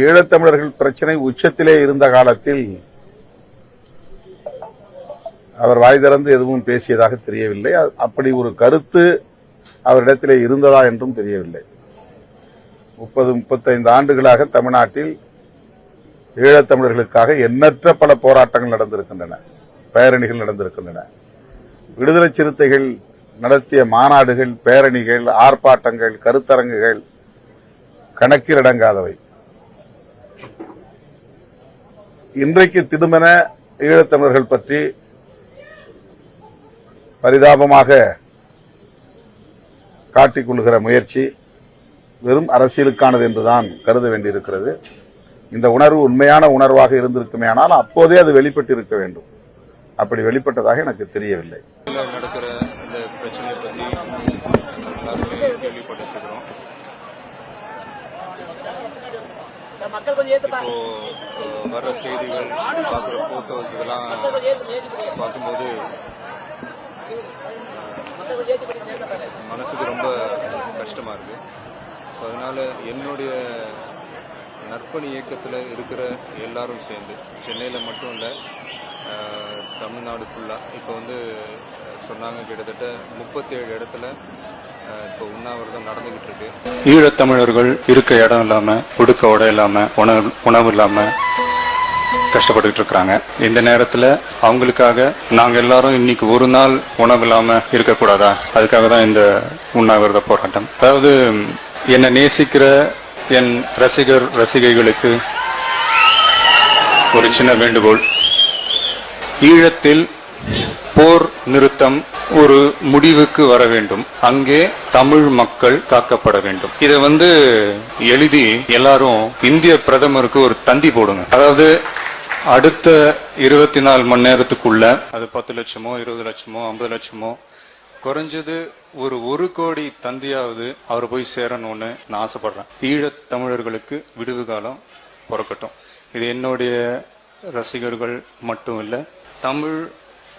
ஈழத்தமிழர்கள் பிரச்சனை உச்சத்திலே இருந்த காலத்தில் அவர் வாய் திறந்து எதுவும் பேசியதாக தெரியவில்லை. அப்படி ஒரு கருத்து அவரிடத்திலே இருந்ததா என்றும் தெரியவில்லை. 30-35 ஆண்டுகளாக தமிழ்நாட்டில் ஈழத்தமிழர்களுக்காக எண்ணற்ற பல போராட்டங்கள் நடந்திருக்கின்றன, பேரணிகள் நடந்திருக்கின்றன. விடுதலை சிறுத்தைகள் நடத்திய மாநாடுகள், பேரணிகள், ஆர்ப்பாட்டங்கள், கருத்தரங்குகள் கணக்கில் அடங்காதவை. இன்றைக்கு திடுமென ஈழத்தமிழர்கள் பற்றி பரிதாபமாக காட்டிக் கொள்ளுகிற முயற்சி வெறும் அரசியலுக்கானது என்றுதான் கருத வேண்டியிருக்கிறது. இந்த உணர்வு உண்மையான உணர்வாக இருந்திருக்குமே ஆனால் அப்போதே அது வெளிப்பட்டு இருக்க வேண்டும். அப்படி வெளிப்பட்டதாக எனக்கு தெரியவில்லை. நடக்கிற இந்த பிரச்சனை பற்றி கேள்விப்பட்டிருக்கிறோம். இப்போ வர்ற செய்திகள், பார்க்குற போட்டோக்கெல்லாம் பார்க்கும்போது மனசுக்கு ரொம்ப கஷ்டமா இருக்கு. ஸோ அதனால என்னுடைய நற்பணி இயக்கத்தில் இருக்கிற எல்லாரும் சேர்ந்து சென்னையில் மட்டும் இல்லை, தமிழ்நாடு ஃபுல்லாக இப்போ சொன்னாங்க கிட்டத்தட்ட 37 இடத்துல இப்போ உண்ணாவிரதம் நடந்துகிட்டு இருக்கு. ஈழத்தமிழர்கள் இருக்க இடம் இல்லாம, உடுக்க உடை இல்லாம, உணவு இல்லாம கஷ்டப்பட்டு இருக்கிறாங்க. இந்த நேரத்துல அவங்களுக்காக நாங்க எல்லாரும் இன்னைக்கு ஒரு நாள் உணவு இல்லாம இருக்கக்கூடாதா? அதுக்காக தான் இந்த உண்ணாவிரத போராட்டம். அதாவது என்னை நேசிக்கிற என் ரசிகைகளுக்கு ஒரு சின்ன வேண்டுகோள். ஈழத்தில் போர் நிறுத்தம் ஒரு முடிவுக்கு வர வேண்டும். அங்கே தமிழ் மக்கள் காக்கப்பட வேண்டும். இதை எழுதி எல்லாரும் இந்திய பிரதமருக்கு ஒரு தந்தி போடுங்க. அதாவது அடுத்த 24 மணி நேரத்துக்குள்ள அது 10 லட்சமோ 20 லட்சமோ 50 லட்சமோ குறைஞ்சது ஒரு கோடி தந்தியாவது அவர் போய் சேரணும்னு நான் ஆசைப்படுறேன். ஈழத் தமிழர்களுக்கு விடுவு காலம் பிறக்கட்டும். இது என்னுடைய ரசிகர்கள் மட்டும் இல்ல,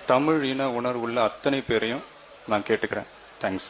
தமிழ் இன உணர்வுள்ள அத்தனை பேரையும் நான் கேட்டுக்கிறேன். தேங்க்ஸ்.